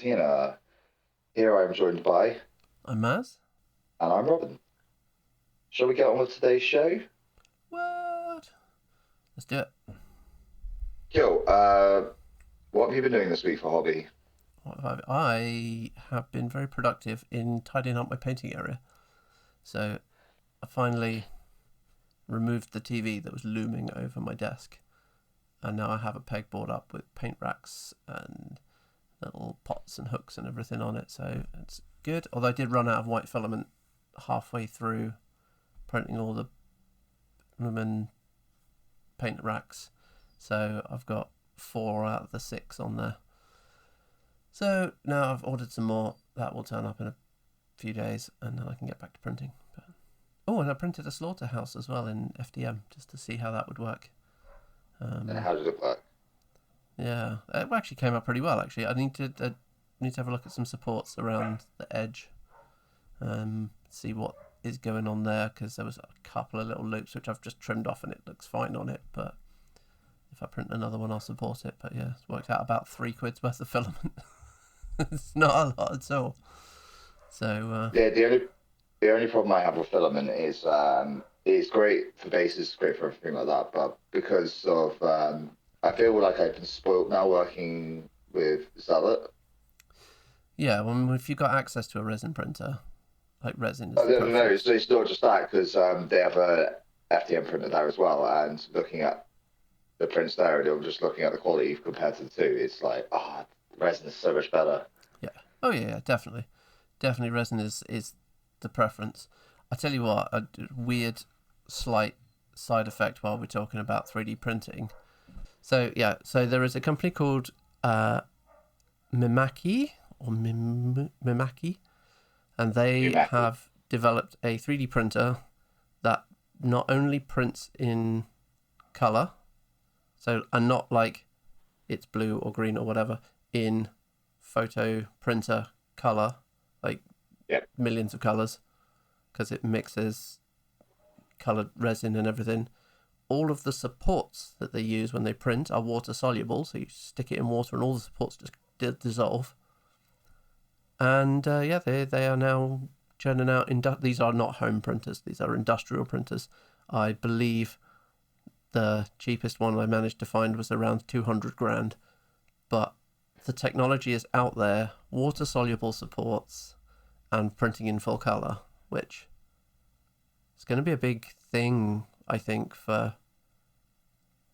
Quarantine. Here I'm joined by, I'm Maz. and I'm Robin. Shall we get on with today's show? What? Let's do it. Yo, what have you been doing this week for hobby? I have been very productive in tidying up my painting area. So I finally removed the TV that was looming over my desk. And now I have a pegboard up with paint racks and little pots and hooks and everything on it. So it's good. Although I did run out of white filament halfway through printing all the lumen paint racks. So I've got 4 out of the 6 on there. So now I've ordered some more. That will turn up in a few days, and then I can get back to printing. And I printed a slaughterhouse as well in FDM just to see how that would work. And how did it work? Yeah, it actually came out pretty well. Actually, I need to have a look at some supports around the edge, see what is going on there, because there was a couple of little loops which I've just trimmed off, and it looks fine on it. But if I print another one, I'll support it. But yeah, it's worked out about £3 worth of filament. It's not a lot at all. So Yeah, the only problem I have with filament is it's great for bases, great for everything like that, but because of I feel like I've been spoiled now working with Zealot. yeah, well, if you've got access to a resin printer, like resin is I the don't know, preference. it's not just that because they have a FDM printer there as well, and looking at the prints there, and I'm just looking at the quality compared to the two, it's like, resin is so much better. Yeah. Oh yeah, definitely. Definitely resin is the preference. I tell you what, a weird slight side effect while we're talking about 3D printing. So there is a company called Mimaki or Mimaki, and they Pneumatic. have developed a 3D printer that not only prints in color, and not like it's blue or green or whatever, in photo printer color, like Yeah. millions of colors, because it mixes colored resin and everything. All of the supports that they use when they print are water soluble, so you stick it in water and all the supports just dissolve. And they are now churning out. These are not home printers; these are industrial printers. I believe the cheapest one I managed to find was around 200 grand, but the technology is out there, water soluble supports, and printing in full color, which is going to be a big thing, I think, for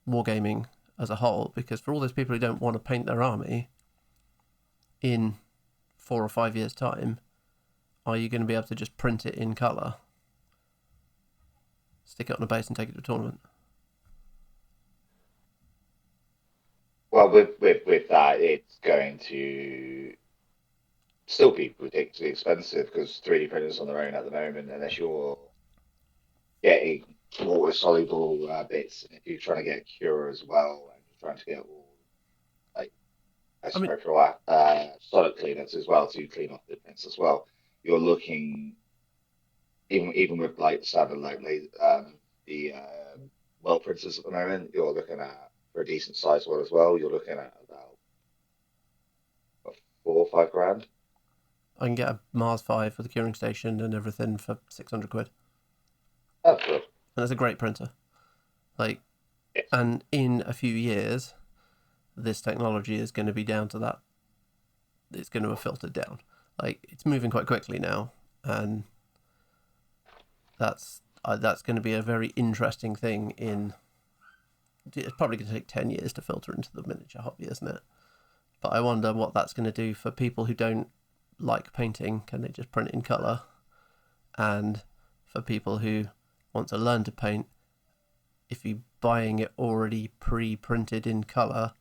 wargaming as a whole, because for all those people who don't want to paint their army in 4 or 5 years' time, are you going to be able to just print it in color, stick it on a base, and take it to a tournament? Well, with that, it's going to still be ridiculously expensive because 3D printers on their own at the moment, unless you're getting water soluble bits, and if you're trying to get a cure as well, and you're trying to get all like I mean, isopropyl solid cleaners as well to clean off the prints as well, you're looking even with like standard like the well printers at the moment, you're looking at for a decent size one as well, you're looking at about what, 4 or 5 grand. I can get a Mars 5 with a curing station and everything for 600 quid. That's good. And it's a great printer. Like, Yes. and in a few years, this technology is going to be down to that. It's going to have filtered down. Like, it's moving quite quickly now, and that's going to be a very interesting thing. It's probably going to take 10 years to filter into the miniature hobby, isn't it? But I wonder what that's going to do for people who don't like painting. Can they just print in color? And for people who want to learn to paint, if you're buying it already pre-printed in color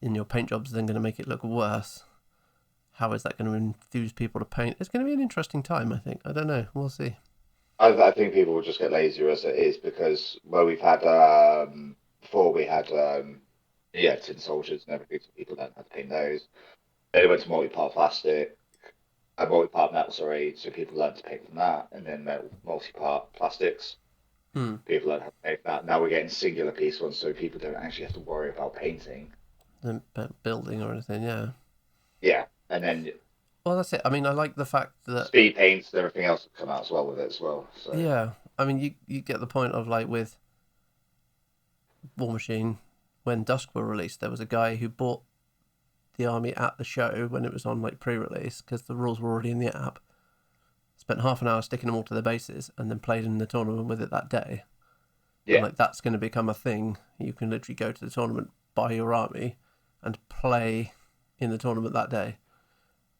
in your paint jobs, then going to make it look worse. How is that going to enthuse people to paint? It's going to be an interesting time, I think. I don't know. We'll see. I think people will just get lazier as it is because well, we've had before we had tin soldiers and everything, so people don't have to paint those. Then it went to multi-part plastic, multi-part metal, sorry, so people learned to paint from that, and then multi-part plastics. Hmm. People learn how to paint that. Now we're getting singular piece ones, so people don't actually have to worry about painting. The building or anything, yeah. Yeah, and then Well, that's it. I mean, I like the fact that speed paints and everything else will come out as well with it as well. So yeah. I mean, you get the point of like with Warmachine when Dusk were released, there was a guy who bought the army at the show when it was on like pre-release because the rules were already in the app. Spent half an hour sticking them all to their bases and then played in the tournament with it that day. And yeah, like that's going to become a thing. You can literally go to the tournament, buy your army, and play in the tournament that day,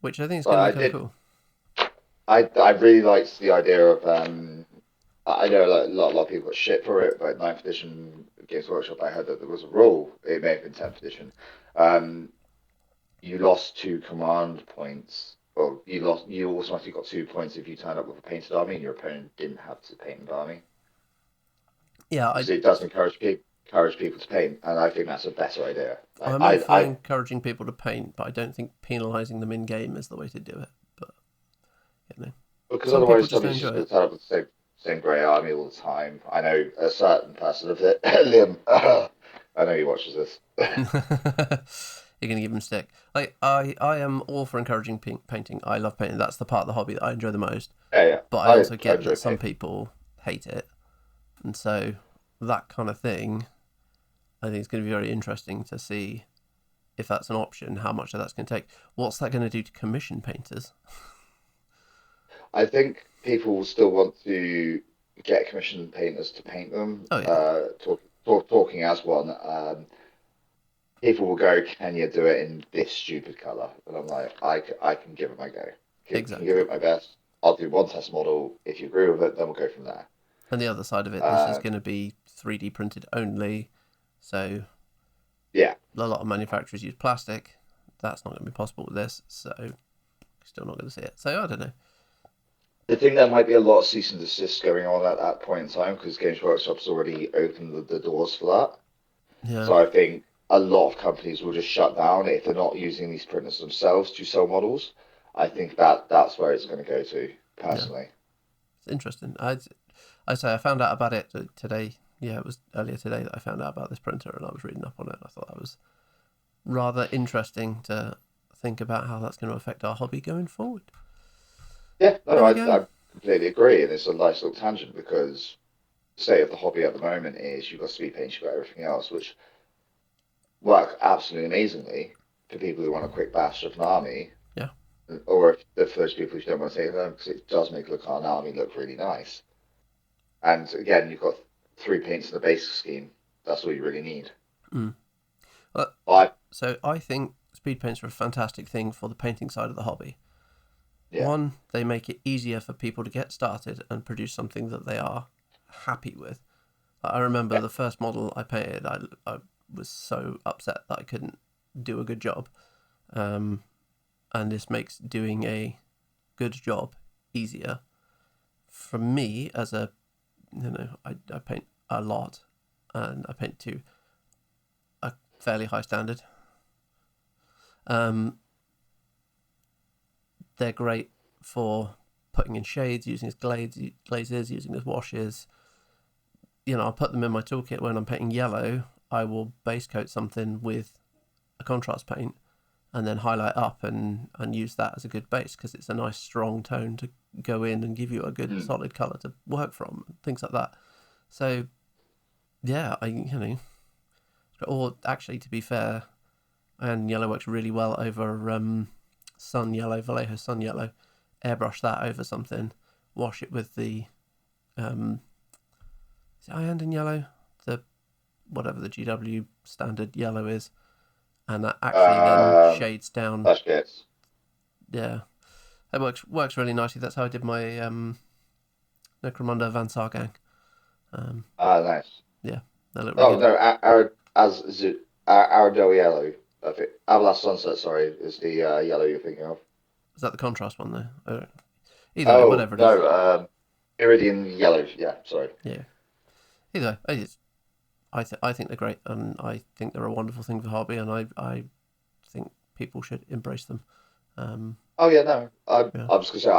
which I think is but going to I be kind of did. cool. I really liked the idea of I know like, a lot of people got shit for it, but ninth edition Games Workshop, I heard that there was a rule. It may have been 10th edition. Um, you lost 2 command points. Well, you automatically got 2 points if you turned up with a painted army and your opponent didn't have to paint the army. Yeah, Because it does encourage people to paint, and I think that's a better idea. Like I'm all for encouraging people to paint, but I don't think penalising them in game is the way to do it. But you know, because some people otherwise just don't somebody's enjoy just going it. to turn up with the same grey army all the time. I know a certain person of it, Liam. I know he watches this. You're gonna give them stick. Like I am all for encouraging painting. I love painting. That's the part of the hobby that I enjoy the most. Yeah, yeah. But I also I get enjoy that some painting. people hate it, and so that kind of thing, I think it's going to be very interesting to see if that's an option. How much of that's going to take? What's that going to do to commission painters? I think people will still want to get commissioned painters to paint them. Oh yeah, Talking as one, people will go, "Can you do it in this stupid color?" And I'm like, I can give it my go. Can give exactly. it my best. I'll do one test model. If you agree with it, then we'll go from there. And the other side of it, this is Uh, going to be 3D printed only, so yeah, a lot of manufacturers use plastic. That's not going to be possible with this, so still not going to see it. So I don't know. I think there might be a lot of cease and desist going on at that point in time because Games Workshop's already opened the doors for that. Yeah, So I think a lot of companies will just shut down if they're not using these printers themselves to sell models. I think that's where it's going to go to, yeah, personally. it's interesting. I say I found out about it today. Yeah, it was earlier today that I found out about this printer, and I was reading up on it. And I thought that was rather interesting to think about how that's going to affect our hobby going forward. Yeah, There no, we go. I completely agree, and it's a nice little tangent because the state of the hobby at the moment is you've got speed paint, you've got everything else, which work absolutely amazingly for people who want a quick bash of an army, Yeah, or if for those people who don't want to take it home, because it does make look an army look really nice. And again, you've got 3 paints in the basic scheme. That's all you really need. mm. Well, I so I think speed paints are a fantastic thing for the painting side of the hobby. Yeah, One, they make it easier for people to get started and produce something that they are happy with. I remember yeah, the first model I painted, I was so upset that I couldn't do a good job. Um, and this makes doing a good job easier. For me, as a, I paint a lot and I paint to a fairly high standard. Um, they're great for putting in shades, using as glazes, using as washes. I'll put them in my toolkit when I'm painting yellow. I will base coat something with a contrast paint and then highlight up and use that as a good base because it's a nice strong tone to go in and give you a good mm, solid color to work from, things like that. So yeah, or actually to be fair, and yellow works really well over sun yellow, Vallejo sun yellow. Airbrush that over something, wash it with the is it Iandin yellow, the whatever the GW standard yellow is, and that actually then um, shades down. that's good. Yeah, it works really nicely. That's how I did my Necromunda Van Sargang. Um, Ah, nice. yeah, they look really Oh good. no, as is it Arado yellow? I think Avalanche Sunset. Sorry, is the yellow you're thinking of? Is that the contrast one though? Either way, Oh whatever it is. no, Iridian yellow. Yeah, sorry. Yeah. Either way, I think they're great, and I think they're a wonderful thing for hobby, and I think people should embrace them. Um, Oh yeah, no, yeah. I was gonna say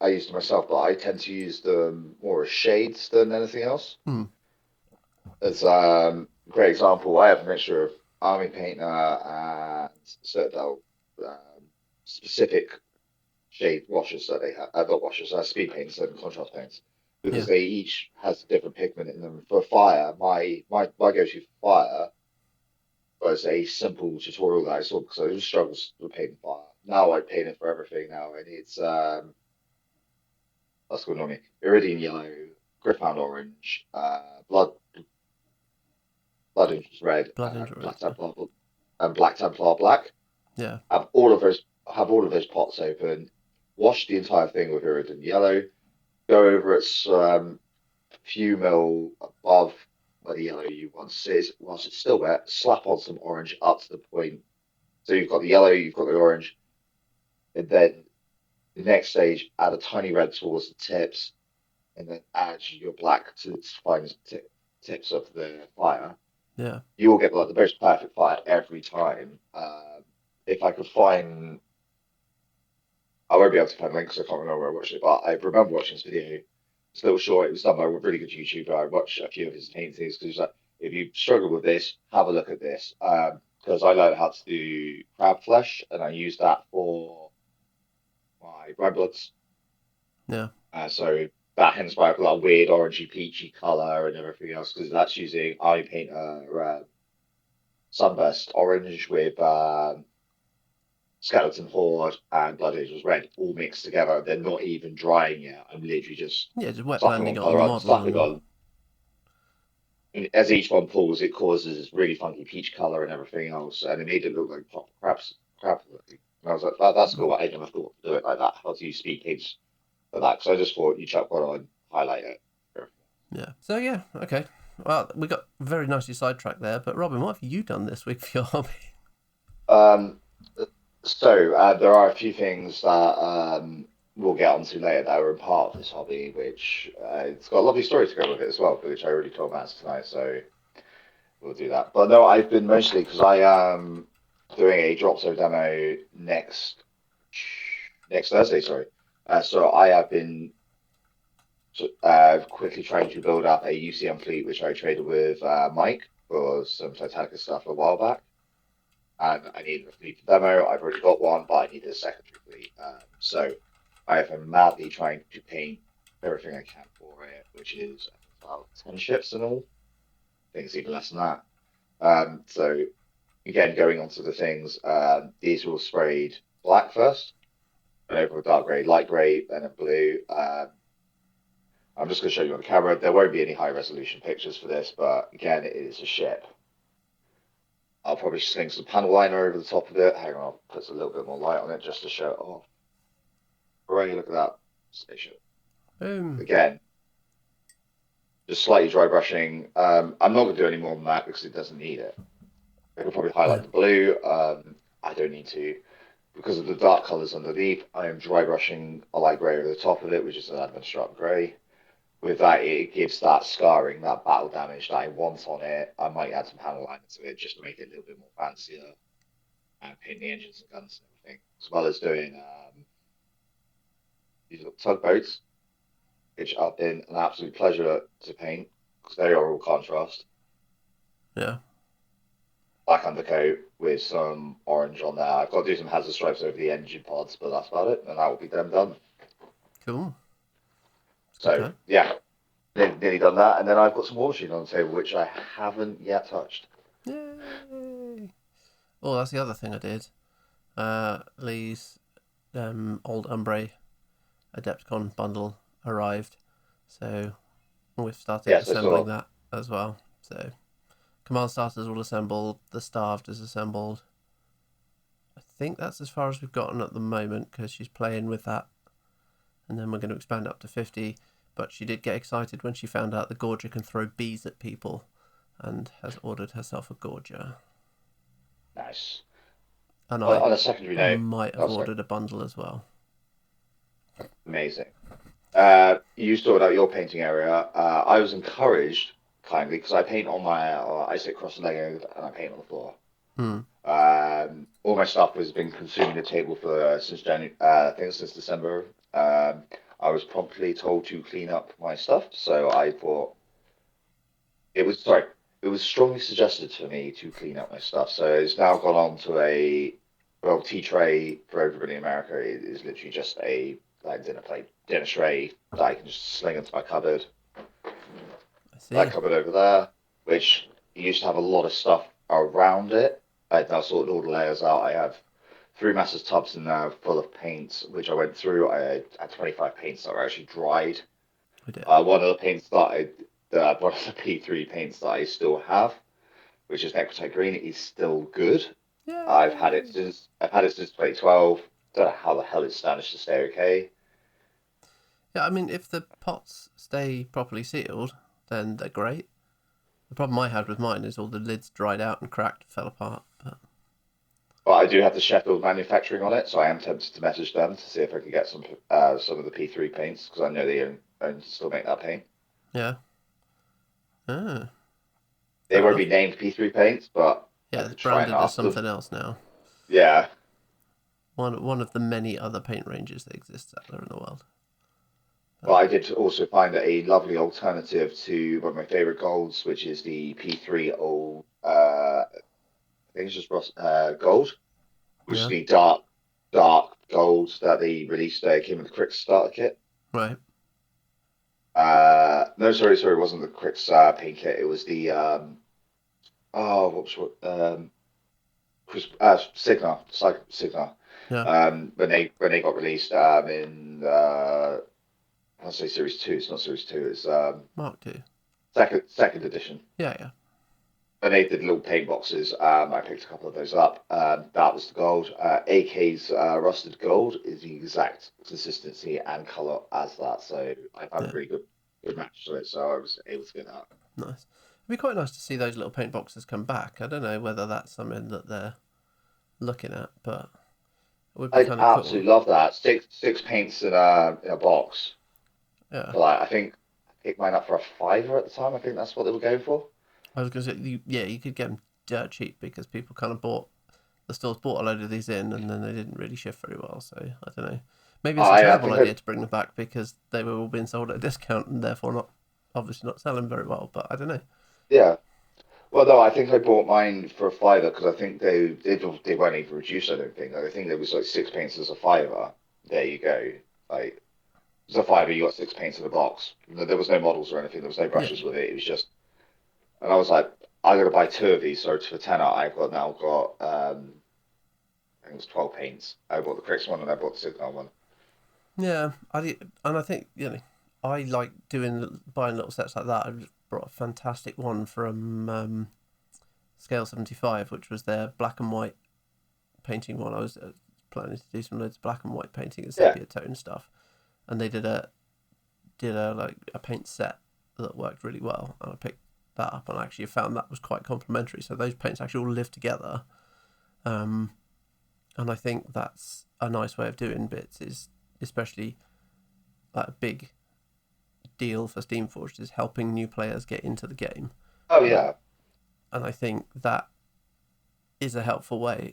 I used them myself, but I tend to use them more as shades than anything else. Hmm. As great example, I have a mixture of army painter and Citadel. specific shade washes that they have, not washes, speed paints and contrast paints, because Yeah. they each has different pigment in them. For fire, my go-to for fire was a simple tutorial that I saw because I just struggles with painting fire. Now I paint it for everything now, and it's that's going on me. Iridian yellow, Gryphon orange, blood interest red, Blood and into red. black Templar black. Yeah. Have all of those pots open. Wash the entire thing with Iridian yellow. Go over its few mil above where the yellow you want to sit. Whilst it's still wet, slap on some orange up to the point. So you've got the yellow, you've got the orange, and then the next stage, add a tiny red towards the tips, and then add your black to its finest tips of the fire. Yeah. You will get like the most perfect fire every time. If I could find, I won't be able to find links. I can't remember where I watched it, but I remember watching this video. It's a little short. It was done by a really good YouTuber. I watched a few of his paintings because he's like, if you struggle with this, have a look at this. Because I learned how to do crab flesh, and I use that for my red bloods. Yeah. So that hence why I've got a weird orangey peachy color and everything else because that's using eye painter sunburst orange with skeleton horde and blood angels red all mixed together. They're not even drying yet. I'm literally just Yeah, just wet slapping blending on it on the color on, model slapping and on. And as each one pulls, it causes this really funky peach color and everything else, and it made it look like pop crab looking. And I was like, that's cool. I never thought to do it like that. How do you speak paints for that? Because I just thought you chuck one on, highlight it. yeah. So yeah, okay. Well, we got very nicely sidetracked there. But Robin, what have you done this week for your hobby? Um, so there are a few things that we'll get onto later that are a part of this hobby, which it's got a lovely story to go with it as well, which I already told Matt tonight, so we'll do that. But no, I've been mostly because I am doing a Dropzo demo next Thursday, sorry. So I have been quickly trying to build up a UCM fleet, which I traded with Mike for some Titanic stuff a while back. And I needed a fleet demo. I've already got one, but I needed a secondary fleet. So I have been madly trying to paint everything I can for it, which is about 10 ships and all. I think it's even less than that. So again, going on to the things, these were sprayed black first, and over a dark grey, light grey, and a blue. I'm just going to show you on the camera. There won't be any high resolution pictures for this, but again, it is a ship. I'll probably sling some panel liner over the top of it. Hang on, I'll put a little bit more light on it just to show it off. Hooray, look at that spaceship. Boom. Again, just slightly dry brushing. I'm not going to do any more than that because it doesn't need it. I could probably highlight the blue. I don't need to. Because of the dark colours underneath, I am dry brushing a light grey over the top of it, which is an Advent Strap grey. With that, it gives that scarring, that battle damage that I want on it. I might add some panel liner to it just to make it a little bit more fancier and paint the engines and guns and everything, as well as doing these little tugboats, which have been an absolute pleasure to paint because they are all contrast. Yeah. Black undercoat with some orange on there. I've got to do some hazard stripes over the engine pods, but that's about it, and that will be them done. Cool. So yeah, nearly done that, and then I've got some Warmachine on the table which I haven't yet touched. Yay! Oh, that's the other thing I did. Lee's old Umbre Adepticon bundle arrived, so we've started assembling that as well. So command starters all assembled, the Starved is assembled. I think that's as far as we've gotten at the moment because she's playing with that, and then we're going to expand up to 50. But she did get excited when she found out the Gorger can throw bees at people, and has ordered herself a Gorger. Nice. And on a secondary note, might have ordered a bundle as well. Amazing. You sorted out your painting area. I was encouraged kindly because I paint on my I sit cross legged and I paint on the floor. All my stuff has been consuming the table for since January. I think since December. I was promptly told to clean up my stuff, so I thought it was It was strongly suggested to me to clean up my stuff. So it's now gone on to a well, tea tray for everybody in America is literally just a like dinner tray that I can just sling into my cupboard. I That see. cupboard over there, which used to have a lot of stuff around it. I've now sorted all the layers out. I have three massive tubs in there full of paints, which I went through. I had 25 paints that were actually dried. I did. One of the paints one of the P3 paints that I still have, which is Necrotite Green, is still good. Yay! I've had it since 2012. Don't know how the hell it's managed to stay okay. Yeah, I mean, if the pots stay properly sealed, then they're great. The problem I had with mine is all the lids dried out and cracked, fell apart. But But I do have the Sheffield manufacturing on it, so I am tempted to message them to see if I can get some of the P3 paints because I know they still make that paint. yeah, ah, They fair won't be enough. named P3 paints, but I Yeah, it's could try and branded as ask them. something else now. Yeah, One of the many other paint ranges that exists out there in the world. but But I did also find a lovely alternative to one of my favorite golds, which is the P3 old. I think it's just gold, which is yeah, the dark gold that they released. Came with the Crix starter kit. right. No, sorry, it wasn't the Crix paint kit. It was the what was what Sigma, Sigma. Yeah, When they got released in I'll say Series Two. It's not Series Two. It's Mark II. second edition. Yeah, yeah, When they did little paint boxes, I picked a couple of those up. That was the gold. AK's rusted gold is the exact consistency and color as that. So I found a yeah. really good match to it. So I was able to get that. Nice. It'd be quite nice to see those little paint boxes come back. I don't know whether that's something that they're looking at, but it would be I'd kind of cool. absolutely love that. Six paints in a box. Yeah. But like, I picked mine up for a fiver at the time. I think that's what they were going for. I was going to say, yeah, you could get them dirt cheap because people kind of the stores bought a load of these in and then they didn't really shift very well. So I don't know. Maybe it's a I terrible think I idea to bring them back because they were all being sold at a discount and therefore obviously not selling very well. But I don't know. yeah. Well, no, I think I bought mine for a fiver because I think they weren't even reduced. I don't think. I think there was like six paints as a fiver. There you go. Like it's a fiver, you got six paints in a box. There was no models or anything. There was no Yeah, brushes with it. It was just, and I was like, I got to buy two of these. So for tenner, got I think it was 12 paints. I bought the Crix one and I bought the Signal one. yeah. I think I like buying little sets like that. I just brought a fantastic one from Scale 75, which was their black and white painting one. I was planning to do some loads of black and white painting and Yeah. sepia tone stuff, and they did a like a paint set that worked really well, and I picked that up and I actually found that was quite complementary. So those paints actually all live together, um, and I think that's a nice way of doing bits. Is especially like a big deal for Steamforged is helping new players get into the game, Oh uh, yeah. and I think that is a helpful way.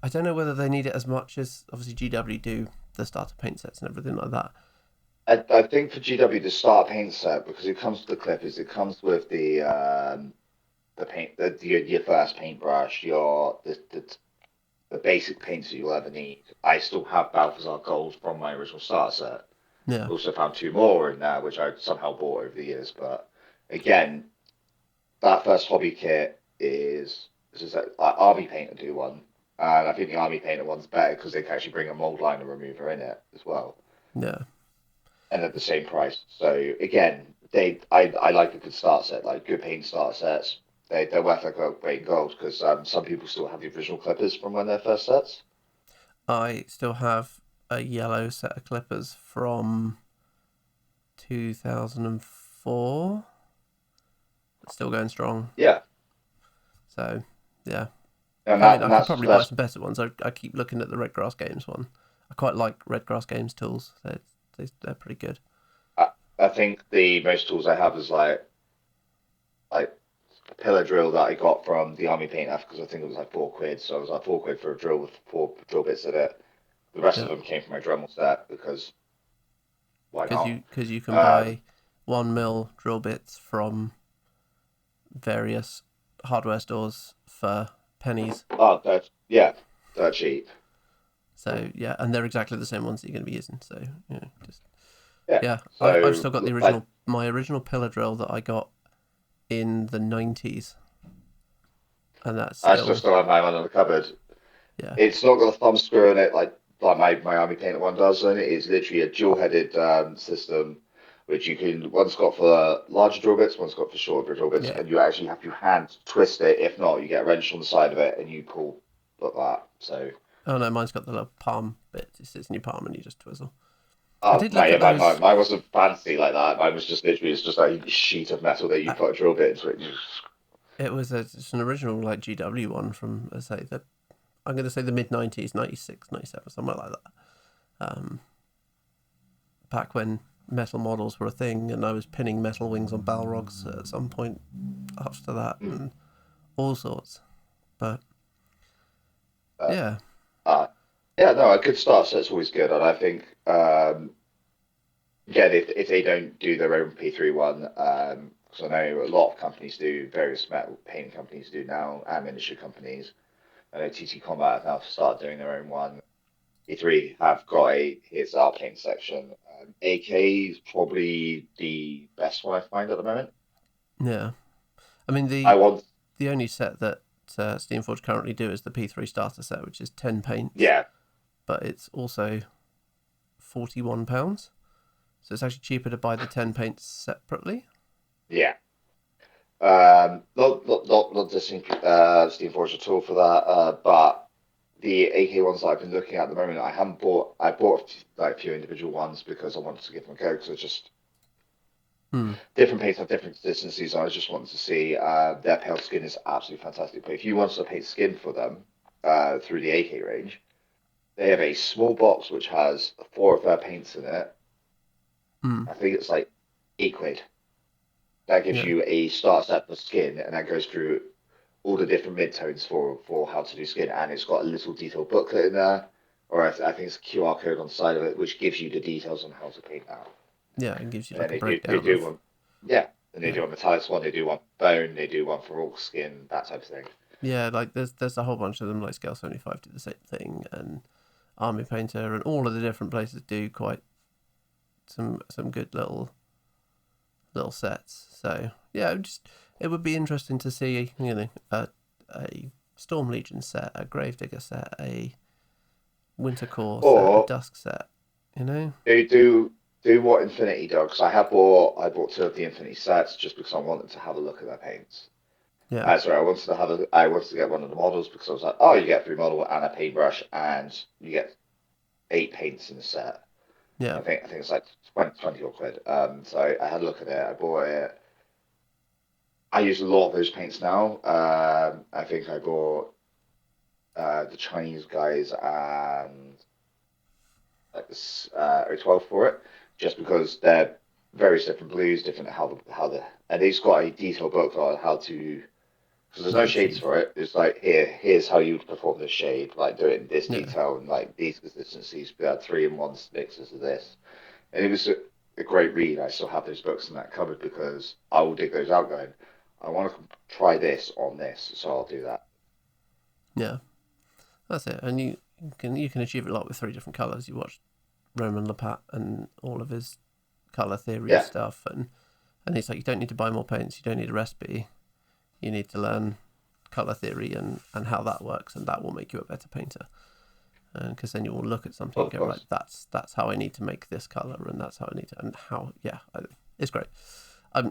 I don't know whether they need it as much as obviously GW do the starter paint sets and everything like that. I think for GW the start paint set because it comes with the clippers, it comes with the paint your first paintbrush, the basic paints that you'll ever need. I still have Balthazar Gold from my original starter set. Yeah, Also found two more in there, which I somehow bought over the years. But again, that first hobby kit is like Army Painter do one, and I think the Army Painter one's better because they can actually bring a mold liner remover in it as well, yeah, and at the same price. So again, I like a good start set, like good paint starter sets. They're worth like a weight in gold because some people still have the original clippers from when they're first sets. I still have a yellow set of clippers from 2004. It's still going strong. Yeah, So yeah, and I mean, that I and could probably buy that's some better ones. I keep looking at the Redgrass Games one. I quite like Redgrass Games tools. They're pretty good. I, I think the most tools I have is like a pillar drill that I got from the Army Paint Off because I think it was like £4. So I was like £4 for a drill with four drill bits in it. The rest of Yeah, them came from my Dremel set because why not? because you can Um, buy 1 mil drill bits from various hardware stores for pennies. oh, Yeah, they're cheap. So yeah, and they're exactly the same ones that you're going to be using. So just Yeah. yeah. I've So still got the like, original, my original pillar drill that I got in the 90s, and that's I still still still have my one in the cupboard. yeah, It's not got a thumb screw in it like my army painter one does, and it is literally a dual-headed system, which you can one's got for larger drill bits, one's got for shorter drill bits, yeah. and you actually have to hand twist it. If not, you get a wrench on the side of it, and you pull like that. So, Oh no, mine's got the little palm bit. It sits in your palm and you just twizzle. I oh did my, look yeah, at those. mine wasn't fancy like that. Mine was just literally it's just like a sheet of metal that you uh, put a drill bit into it. And you just, it's an original like GW one from let's say the I'm going to say the mid 90s, 96, 97, somewhere like that. Um, Back when metal models were a thing, and I was pinning metal wings on Balrogs at some point after that, mm, and all sorts. But uh, yeah, uh, yeah, no, a good start. So it's always good, and I think. Again, if they don't do their own P3 one, because I know a lot of companies do, various metal painting companies do now, and miniature companies. I know TT Combat have now started doing their own one. P3 have got a here's our paint section. AK is probably the best one I find at the moment. yeah. I mean I the want, the only set that Steamforge currently do is the P3 starter set, which is 10 paints, yeah, but it's also £41. So it's actually cheaper to buy the 10 paints separately. yeah. Not dissing Steam Forge at all for that, but the AK ones that I've been looking at the moment, I haven't bought. I bought like a few individual ones because I wanted to give them a go because it's just Hmm. different paints have different consistencies. I just wanted to see their pale skin is absolutely fantastic. But if you want to paint skin for them through the AK range, they have a small box which has four of their paints in it. Hmm. I think it's like £8. That gives Yeah. you a start set for skin, and that goes through all the different midtones for how to do skin, and it's got a little detailed booklet in there, or I think it's a QR code on the side of it, which gives you the details on how to paint that. Yeah. It gives you And then like a they breakdown do of one, yeah, and they yeah. do one metallics one, they do one bone, they do one for all skin, that type of thing. Yeah, like there's a whole bunch of them. Like Scale 75 do the same thing, and Army Painter, and all of the different places do quite some good little sets. So yeah, it would be interesting to see a Storm Legion set, a Gravedigger set, a Winter Core set, a Or Dusk set. You know? do what Infinity does. I bought two of the Infinity sets just because I wanted to have a look at their paints. Yeah, Sorry, I wanted to get one of the models because I was like, oh, you get a free model and a paintbrush, and you get eight paints in the set. yeah. I think it's like 20 or quid. So I had a look at it. I bought it. I use a lot of those paints now. I think I bought the Chinese guys and like this 012 for it, just because they're various different blues, different how the and they've got a detailed book on how to because there's no Like shades achieve. for it. It's like here's how you would perform this shade, like do it in this Yeah, detail and like these consistencies. We had 3-in-1 mixes of this, and it was a great read. I still have those books in that cupboard because I will dig those out. Going, I want to try this on this, so I'll do that. yeah. That's it. And you can achieve a lot with three different colors. You watch Roman Lepat and all of his color theory Yeah, stuff, and it's like you don't need to buy more paints. You don't need a recipe. You need to learn color theory and how that works, and that will make you a better painter. Because then you will look at something and of go, right, course. that's how I need to make this color, and that's how I need to, and how, yeah, it's great. I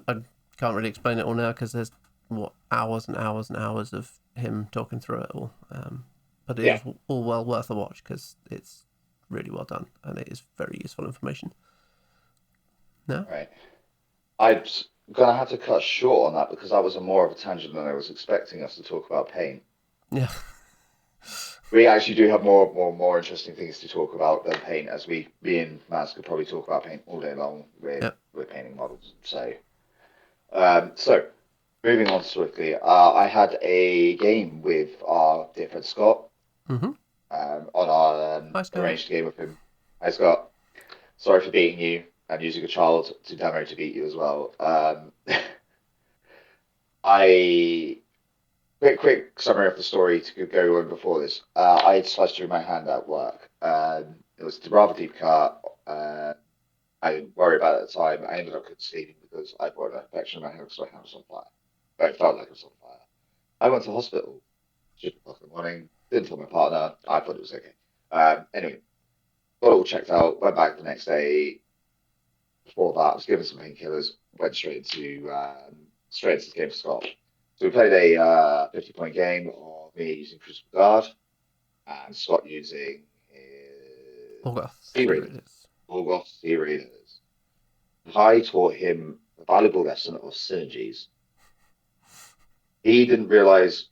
can't really explain it all now because there's what hours and hours and hours of him talking through it all. But it Yeah, is all well worth a watch because it's really well done and it is very useful information. No, right. I'm gonna have to cut short on that because that was a more of a tangent than I was expecting us to talk about paint. yeah, We actually do have more interesting things to talk about than paint, as me and Maz could probably talk about paint all day long yeah. with painting models. So moving on swiftly, I had a game with our dear friend Scott Mhm. on our Hi Scott. arranged game with him. Hi Scott, sorry for beating you and using a child to demo to beat you as well. I quick summary of the story to go on before this. I had sliced through my hand at work. It was a rather deep cut. I didn't worry about it at the time. I ended up conceiving because I got an infection in my hand because my hand was on fire. It felt like it was on fire. I went to hospital, 2 o'clock in the morning. Didn't tell my partner. I thought it was okay. Anyway, got it all checked out. Went back the next day. Before that, I was given some painkillers. Went straight into the game for Scott. So we played a 50-point game of me using Crucible Guard and Scott using his August, Sea here it Raiders. is. August Sea Raiders. I taught him a valuable lesson of synergies. He didn't realize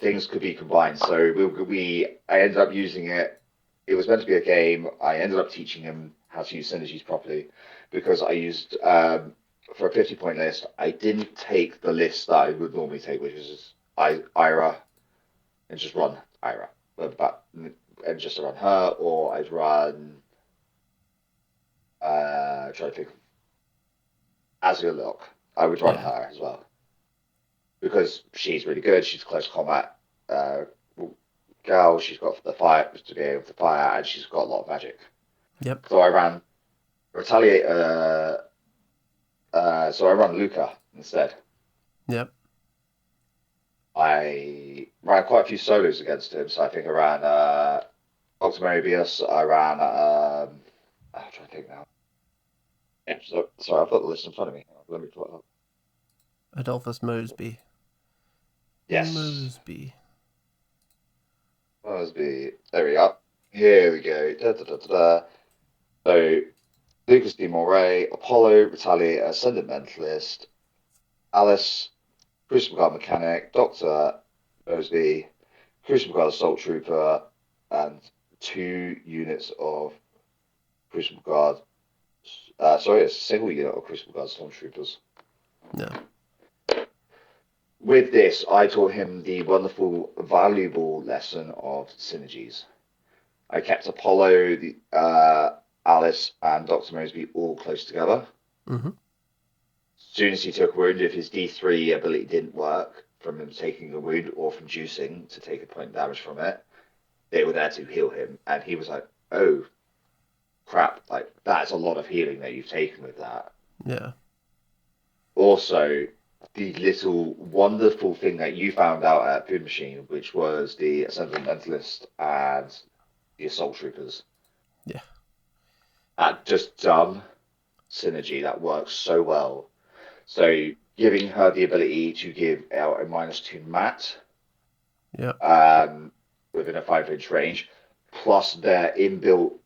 things could be combined. So I ended up using it. It was meant to be a game. I ended up teaching him how to use synergies properly because I used for a 50-point list. I didn't take the list that I would normally take, which is Ira and just run Ira, and just run her, or I'd run. Try to think as your look. I would run Yeah. her as well because she's really good. She's close combat girl. She's got the fire to be able to fire, and she's got a lot of magic. Yep. So I ran retaliate. So I ran Luca instead. Yep. I ran quite a few solos against him. So I think I ran Dr. Mobius. I ran. I'm trying to think now. Yeah, so, sorry, I've got the list in front of me. Let me pull it up. Adolphus Mosby. Yes. Mosby. There we go. Here we go. Da, da, da, da, da. So, Lucas D. Moray, Apollo, Retaliator, Ascendant Mentalist, Alice, Crucible Guard Mechanic, Doctor Mosby, Crucible Guard Assault Trooper, and 2 units of Crucible Guard. Sorry, it's a single unit of Crucible Guard Stormtroopers. Yeah. With this, I taught him the wonderful, valuable lesson of synergies. I kept Apollo, Alice, and Dr. Mosby all close together. Mm-hmm. As soon as he took a wound, if his D3 ability didn't work from him taking a wound or from juicing to take a point damage from it, they were there to heal him. And he was like, oh, crap, like that's a lot of healing that you've taken with that. Yeah. Also, the little wonderful thing that you found out at Warmachine, which was the Ascendant Mentalist and the Assault Troopers. Yeah. That just dumb synergy that works so well. So giving her the ability to give out a -2 mat Yeah. within a 5-inch range, plus their inbuilt.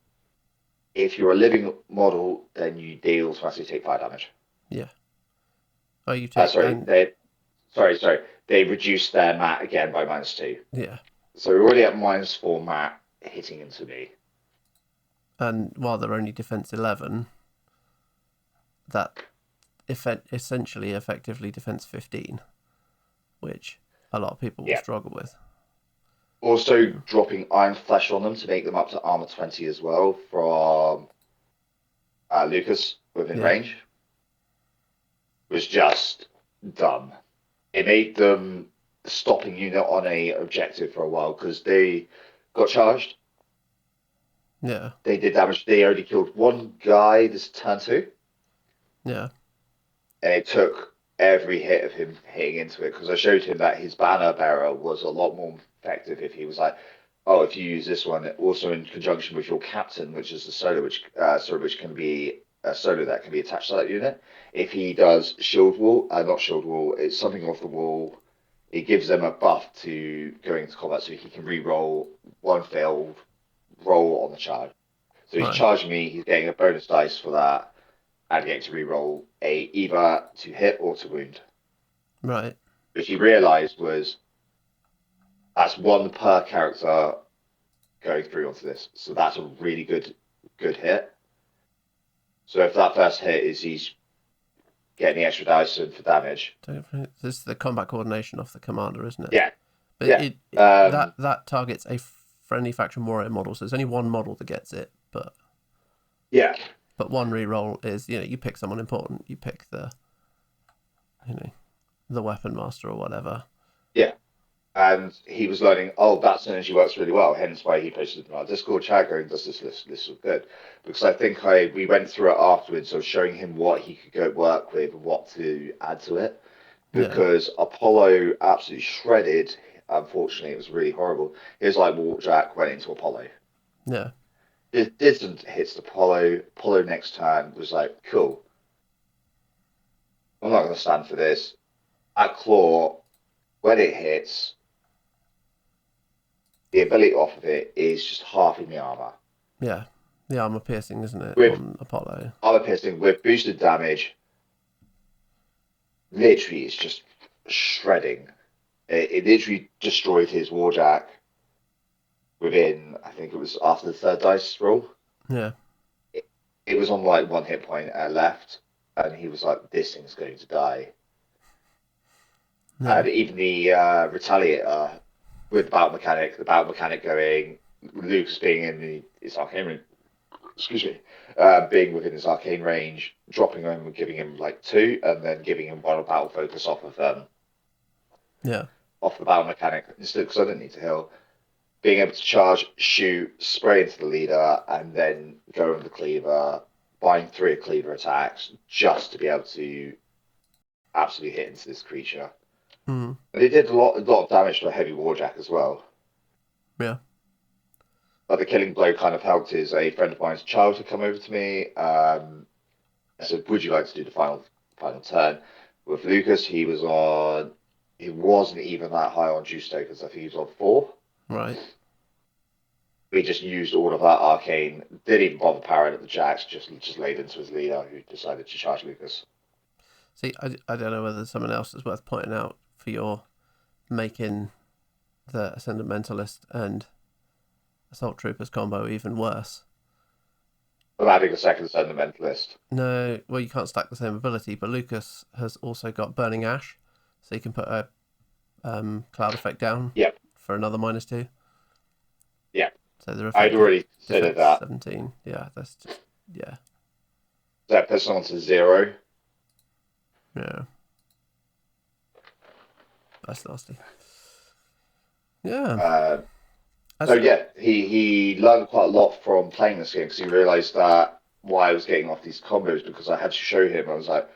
If you're a living model, then they automatically take fire damage. Yeah. Oh, you take. Sorry. They reduce their mat again by -2. Yeah. So we're already at -4 mat hitting into me. And while they're only defense 11, that essentially effectively defense 15, which a lot of people will struggle with. Also dropping Iron Flesh on them to make them up to armor 20 as well from Lucas within range was just dumb. It made them the stopping unit on a objective for a while because they got charged. Yeah. They did damage. They only killed 1 guy this turn 2. Yeah. And it took every hit of him hitting into it because I showed him that his banner bearer was a lot more effective if he was like, oh, if you use this one, also in conjunction with your captain, which is the solo, which can be a solo that can be attached to that unit. If he does shield wall, not shield wall, it's something off the wall. It gives them a buff to going into combat, so he can re-roll 1 failed roll on the charge. So he's charging me. He's getting a bonus dice for that, and getting to re-roll either to hit or to wound. Right. Which he realised was that's 1 per character going through onto this. So that's a really good hit. So if that first hit is he's getting the extra dice in for damage. This is the combat coordination of the commander, isn't it? Yeah. But that targets a friendly faction warrior model, so there's only 1 model that gets it, but yeah. But 1 reroll is, you pick someone important, you pick the, the weapon master or whatever. Yeah. And he was learning, oh, that synergy works really well. Hence why he posted in our Discord chat going, does this look good? Because I think we went through it afterwards, so showing him what he could go work with and what to add to it. Yeah, Because Apollo absolutely shredded. Unfortunately, it was really horrible. It was like Warjack went into Apollo. yeah, It didn't hit Apollo. Apollo next turn was like, cool. I'm not going to stand for this. That claw, when it hits, the ability off of it is just halving the armor. yeah. The armor piercing, isn't it, With on Apollo? armor piercing, with boosted damage, literally it's just shredding. It literally destroyed his Warjack within, I think it was after the third dice roll. Yeah, It was on like one hit point left, and he was like, "This thing's going to die." yeah, And even the Retaliator with the battle mechanic going, Lucas being in his arcane range, excuse me, being within his arcane range, dropping him and giving him like two, and then giving him one battle focus yeah, off the battle mechanic instead because I didn't need to heal. Being able to charge, shoot, spray into the leader, and then go with the cleaver, buying three cleaver attacks just to be able to absolutely hit into this creature. mm, And it did a lot of damage to a heavy warjack as well. yeah, But the killing blow kind of helped is a friend of mine's child had come over to me. I said, "Would you like to do the final turn?" With Lucas, he wasn't even that high on juice tokens. I think he was on four. right. We just used all of that arcane. Didn't even bother powering up the jacks. Just laid into his leader, who decided to charge Lucas. See, I don't know whether someone else is worth pointing out for your making the Ascendant Mentalist and Assault Troopers combo even worse. I'm adding a second sentimentalist. No, well, you can't stack the same ability, but Lucas has also got Burning Ash, so you can put a cloud effect down Yep, for another -2. yep. So the I'd effect already considered defects that. 17. Yeah, that's just, yeah, That puts on to zero. yeah. That's nasty. Yeah. Uh, As so it, yeah, he learned quite a lot from playing this game because he realized that why I was getting off these combos because I had to show him. I was like,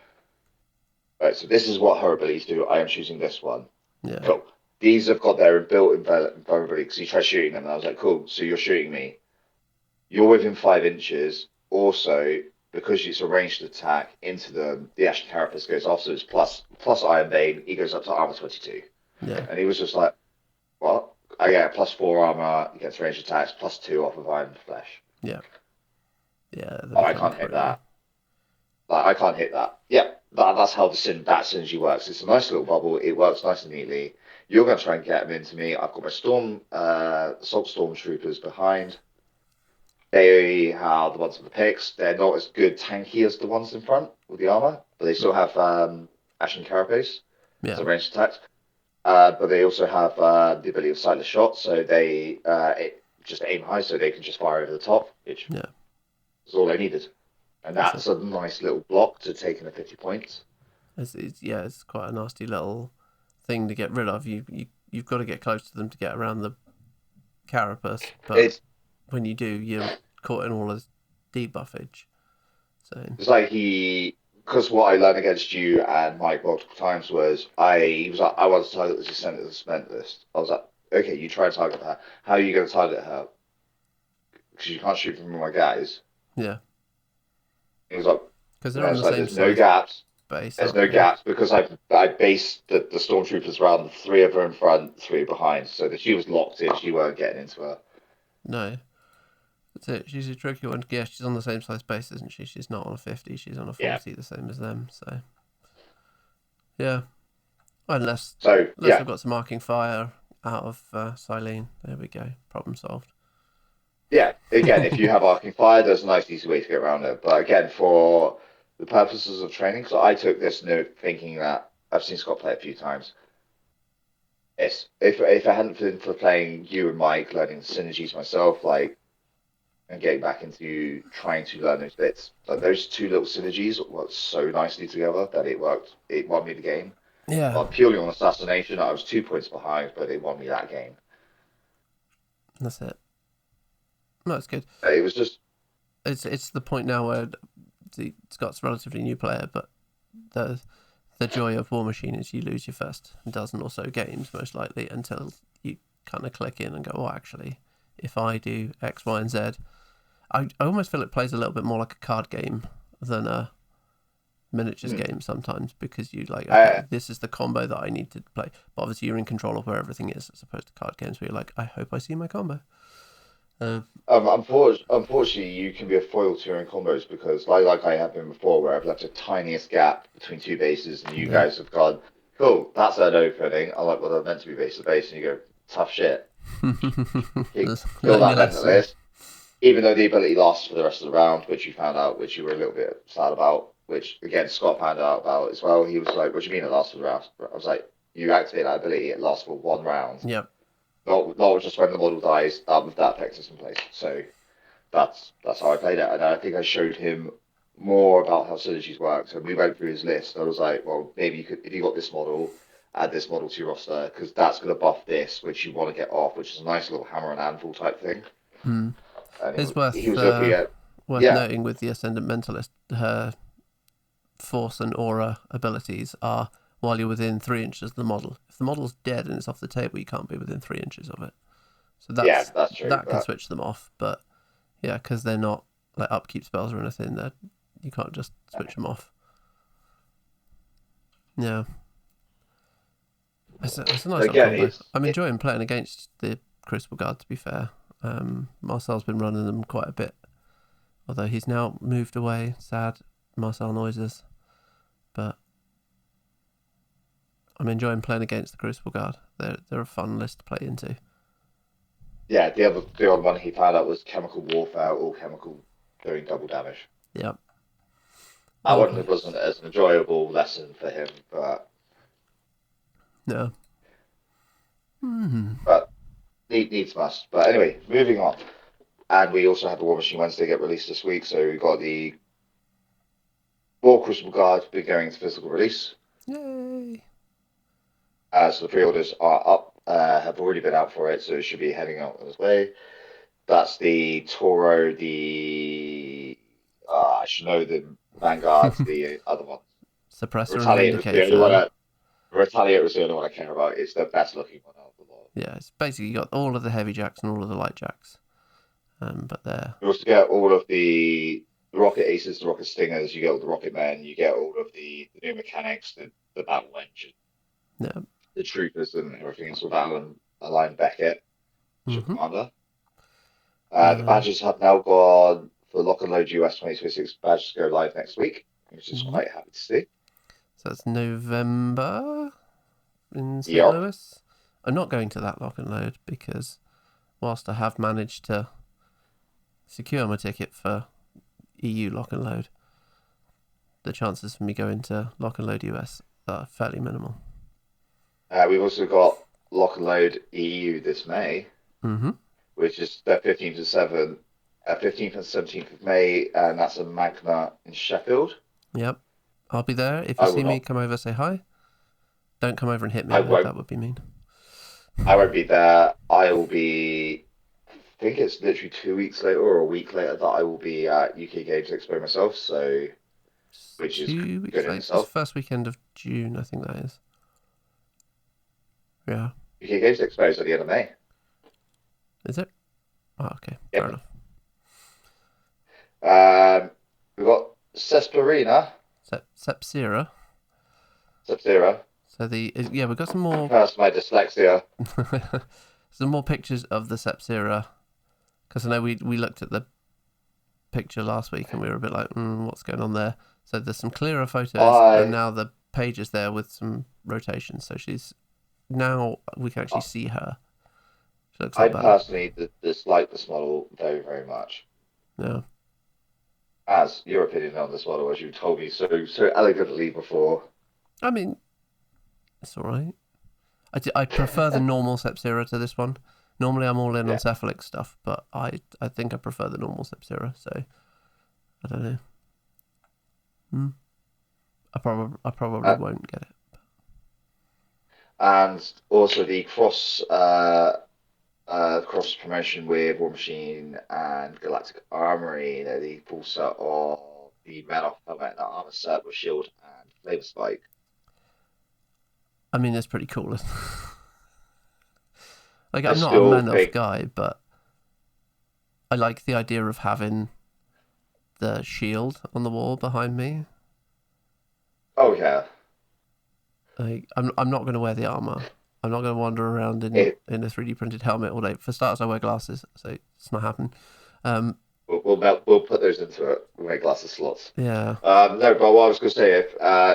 right, so this is what her abilities do. I am choosing this one. yeah, Cool. These have got their inbuilt invulnerability because he tried shooting them, and I was like, cool. So you're shooting me. You're within 5 inches. Also, because it's a ranged attack into them, the Ashen Carapace goes off, so it's plus Iron Bane. He goes up to armor 22, yeah, and he was just like, what? I get +4 armor against ranged attacks, +2 off of Iron Flesh. yeah, yeah. They Oh, I become can't hit pretty. that. Like, I can't hit that. Yeah, that's how that synergy works. It's a nice little bubble. It works nice and neatly. You're going to try and get them into me. I've got my Salt Stormtroopers behind. They are the ones with the picks. They're not as good tanky as the ones in front with the armor, but they still have Ashen Carapace, Yeah, so ranged attacks. But they also have the ability of sightless shot, so they just aim high, so they can just fire over the top, which yeah. is all they needed. And That's it. that's a nice little block to take in the 50 points. Yeah, it's quite a nasty little thing to get rid of. You've got to get close to them to get around the carapace, but It's when you do, you're caught in all this debuffage. So It's like because what I learned against you and Mike multiple times was he was like, I want to target this cement list. I was like, okay, you try and target her. How are you going to target her? Because you can't shoot from my guys. yeah, He was like, because and they're I on was the like, same there's no size gaps. base, There's aren't no they? gaps because I based the stormtroopers around three of her in front, three behind, so that she was locked in. She weren't getting into her. No, that's it. She's a tricky one. Yeah, she's on the same size base, isn't she? She's not on a 50. She's on a Yeah. 40, the same as them. So yeah, unless So I've yeah, got some arcing fire out of Silene. There we go. Problem solved. yeah. Again, if you have arcing fire, there's a nice easy way to get around it. But again, for the purposes of training, so I took this note thinking that I've seen Scott play a few times. If it hadn't been for playing you and Mike, learning the synergies myself, like and getting back into trying to learn those bits, like those two little synergies worked so nicely together that it worked. It won me the game. Yeah, Purely on assassination, I was 2 points behind, but it won me that game. that's it. No, it's good. It was just It's the point now where Scott's a relatively new player, but the joy of Warmachine is you lose your first dozen or so games, most likely, until you kind of click in and go, oh, actually, if I do X, Y, and Z, I almost feel it plays a little bit more like a card game than a miniatures game sometimes, because you like, okay, this is the combo that I need to play. But obviously, you're in control of where everything is, as opposed to card games where you're like, I hope I see my combo. unfortunately, you can be a foil to your own combos because, like I have been before, where I've left the tiniest gap between two bases, and you Yeah. guys have gone, "Cool, that's an opening." I'm like, "Well, they're meant to be base to base," and you go, "Tough shit." Kill Learn your that lesson. Mentalist, even though the ability lasts for the rest of the round, which you found out, which you were a little bit sad about, which again Scott found out about as well. He was like, "What do you mean it lasts for the round?" I was like, "You activate that ability, it lasts for one round, Yep. not just when the model dies with that effect is in place." So that's how I played it, and I think I showed him more about how synergies work. So we went through his list. I was like, well, maybe you could, if you got this model, add this model to your roster because that's going to buff this, which you want to get off, which is a nice little hammer and anvil type thing. Mm. It's And he worth was looking at, yeah, noting with the Ascendant Mentalist, her force and aura abilities are while you're within 3 inches of the model. If the model's dead and it's off the table, you can't be within 3 inches of it. So yeah, that's true. that can switch them off. But yeah, because they're not like upkeep spells or anything, that you can't just switch them off. Yeah, it's a nice little Again, combo. I'm enjoying playing against the Crucible Guard. To be fair, Marcel's been running them quite a bit, although he's now moved away. Sad, Marcel noises, but I'm enjoying playing against the Crucible Guard. They're a fun list to play into. yeah, the other one he found out was chemical warfare or chemical doing double damage. Yep. That Oh, one wasn't as an enjoyable lesson for him, no. Hmm. but needs must. But anyway, moving on. And we also had the Warmachine Wednesday get released this week, so we got the War Crucible Guard be going into physical release. Yay. So the pre-orders are up, have already been out for it, so it should be heading out on its way. That's the Toro, the I should know the Vanguard, the other one. Suppressor and Retaliator was the only one. Vindication. Retaliator was the only one I care about. It's the best looking one of the lot. Yeah, it's basically you got all of the heavy jacks and all of the light jacks. But they're You also get all of the rocket aces, the rocket stingers. You get all the rocket men. You get all of the new mechanics, the battle engine, yeah. the troopers, and everything. So battle align Beckett, ship Mm-hmm. commander. The badges have now gone for Lock and Load US 2026. Badges go live next week, which is quite happy to see. So that's November in St. Yep. Louis. I'm not going to that Lock and Load because whilst I have managed to secure my ticket for EU Lock and Load, the chances for me going to Lock and Load US are fairly minimal. We've also got Lock and Load EU this May, which is the 15th and 17th of May, and that's a Magna in Sheffield. Yep. I'll be there. If you see me, come over, say hi. Don't come over and hit me. I won't. That would be mean. I won't be there. I will be. I think it's literally 2 weeks later or a week later that I will be at UK Games Expo myself. So, which is 2 weeks good in later. itself. It's first weekend of June, I think that is. Yeah. UK Games Expo is at the end of May. Is it? Oh, okay. Yep. Fair enough. We've got Cesperina. Sepsira. Sepsira. So we've got some more. That's my dyslexia. Some more pictures of the Sepsira, because I know we looked at the picture last week and we were a bit like, what's going on there? So there's some clearer photos, and now the page is there with some rotations. So now we can actually see her. She looks I personally dislike this model very, very much. Yeah. As your opinion on this model, as you told me so elegantly before. I mean, it's all right. I prefer the normal Sepsira to this one. Normally I'm all in on Cephalic stuff, but I think I prefer the normal Sepsira, so I don't know. I probably won't get it. and also the cross promotion with Warmachine and Galactic Armory. The full set of the Manoff helmet and armor set with shield and flavor spike. I mean, it's pretty cool. Like, I I'm not a still Manoff think, guy, but I like the idea of having the shield on the wall behind me. oh yeah, Like, I'm not going to wear the armor. I'm not going to wander around it, in a 3D printed helmet all day. For starters, I wear glasses, so it's not happening. Um, we'll put those into it. We'll make glasses slots. yeah, No, but what I was going to say,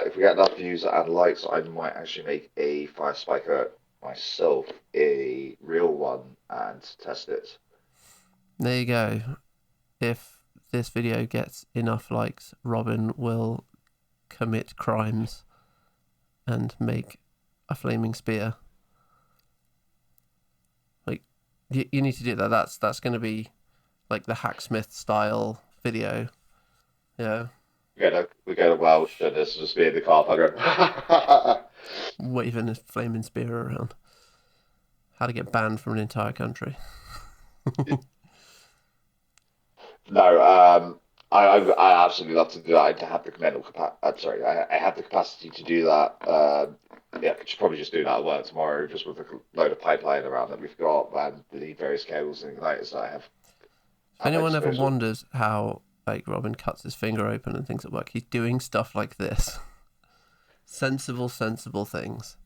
if we get enough views and likes, I might actually make a fire spiker myself, a real one, and test it. there you go. If this video gets enough likes, Robin will commit crimes and make a flaming spear. Like, you need to do that. That's going to be like the hacksmith style video. Yeah, We get a Welsh, and this is just me in the car park going, waving a flaming spear around. How to get banned from an entire country. No, I absolutely love to do that. I have the mental capacity. I'm sorry, I have the capacity to do that. Yeah, I could probably just do that at work tomorrow, just with a load of pipeline around that we've got and the various cables and igniters that I have If at my anyone ever disposal. wonders how like Robin cuts his finger open and things at work, he's doing stuff like this. Sensible things.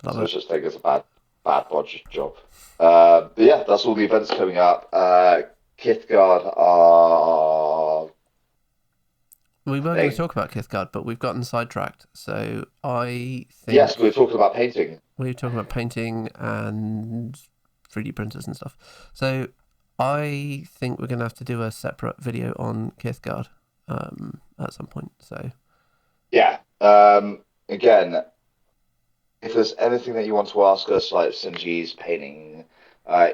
Love So it. it's just think it's a bad budget job. But yeah, that's all the events coming up. Kithgard are We a were going to thing. talk about Kithgard, but we've gotten sidetracked. So I Yes, we were think talking about painting. we were talking about painting and 3D printers and stuff. So I think we're going to have to do a separate video on Kithgard at some point. So Yeah. Again, if there's anything that you want to ask us, like Sinji's painting,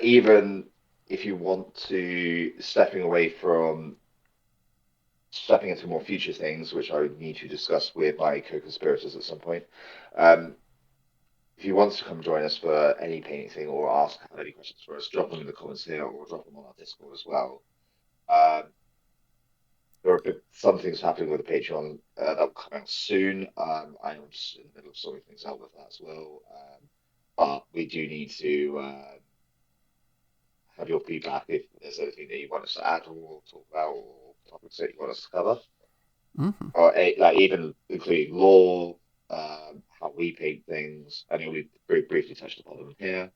even if you want to stepping into more future things, which I would need to discuss with my co-conspirators at some point. Um, if you want to come join us for any painting thing or ask any questions for us, drop them in the comments here or drop them on our Discord as well. Um, there are some things happening with the Patreon that will come out soon. I am just in the middle of sorting things out with that as well. But we do need to have your feedback if there's anything that you want us to add or talk about or topics that you want us to cover, mm-hmm. or like even including law, how we paint things. I know we very briefly touched upon them here.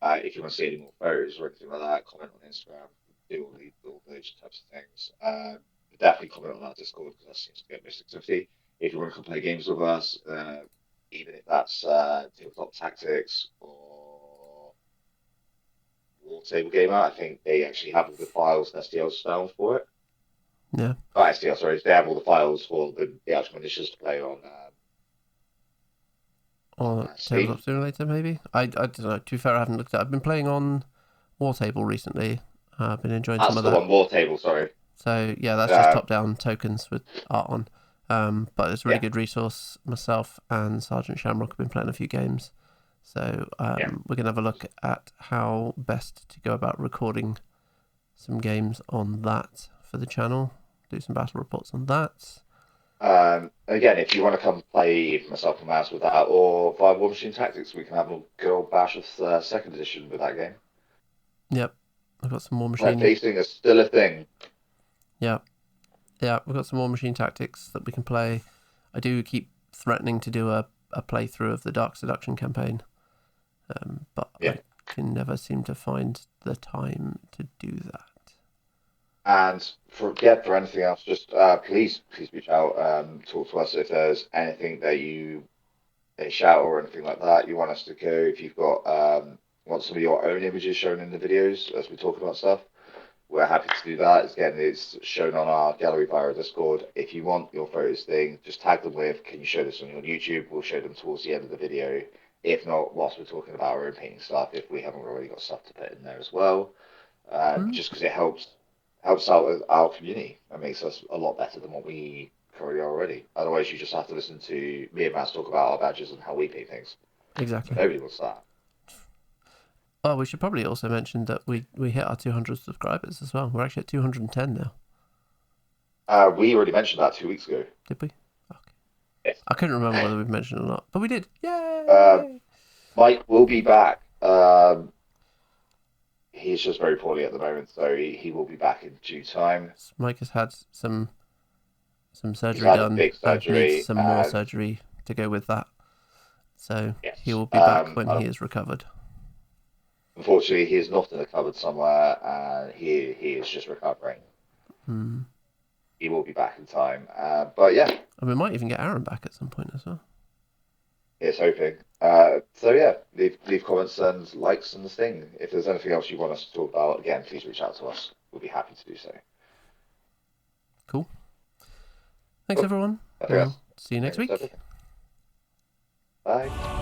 If you want to see any more photos or anything like that, comment on Instagram. Do all those types of things. Definitely comment on our Discord because that seems to get most activity. If you want to come play games with us, even if that's tabletop tactics or war table gamer, I think they actually have all the files and STLs down for it. Yeah. Oh, STL, sorry, they have all the files for the actual initials to play on Or Steam. Tabletop Simulator, maybe? I don't know. To be fair, I haven't looked at it. I've been playing on War Table recently. I've been enjoying some That's of the that. one, war table. Sorry. So, yeah, that's just Uh, top down tokens with art on. But it's a really yeah, good resource. Myself and Sergeant Shamrock have been playing a few games. So, yeah. we're going to have a look at how best to go about recording some games on that for the channel. Do some battle reports on that. Again, if you want to come play myself and Mazz with that, or via Warmachine Tactics, we can have a good old bash of second edition with that game. Yep. I've got some more Like machine. facing is still a thing. Yeah. Yeah, we've got some more machine tactics that we can play. I do keep threatening to do a playthrough of the Dark Seduction campaign, but Yeah. I can never seem to find the time to do that. And for anything else, just please reach out, talk to us if there's anything that you a shout or anything like that you want us to go. If you've got want some of your own images shown in the videos as we talk about stuff, we're happy to do that. Again, it's shown on our gallery via our Discord. If you want your photos thing, just tag them with, can you show this on your YouTube? We'll show them towards the end of the video. If not, whilst we're talking about our own painting stuff, if we haven't already got stuff to put in there as well, Hmm? just because it helps out with our community. It makes us a lot better than what we currently are already. Otherwise, you just have to listen to me and Matt talk about our badges and how we pick things. Exactly. Nobody wants that. Oh, we should probably also mention that we hit our 200 subscribers as well. We're actually at 210 now. We already mentioned that 2 weeks ago. Did we? Okay. Yes. I couldn't remember whether we've mentioned it or not, but we did. Uh, Yay! Mike will be back. He's just very poorly at the moment, so he will be back in due time. Mike has had some He's surgery had a done big and needs surgery, some more and surgery to go with that. So he yes, will be back when he is recovered. unfortunately, he is not in a cupboard somewhere, and he is just recovering. Hmm. He will be back in time. But yeah, And we might even get Aaron back at some point as well. here's hoping. So yeah, leave comments and likes and this thing. If there's anything else you want us to talk about, again, please reach out to us. We'll be happy to do so. Cool. Thanks, everyone. Nothing We'll else. see you next week. Bye.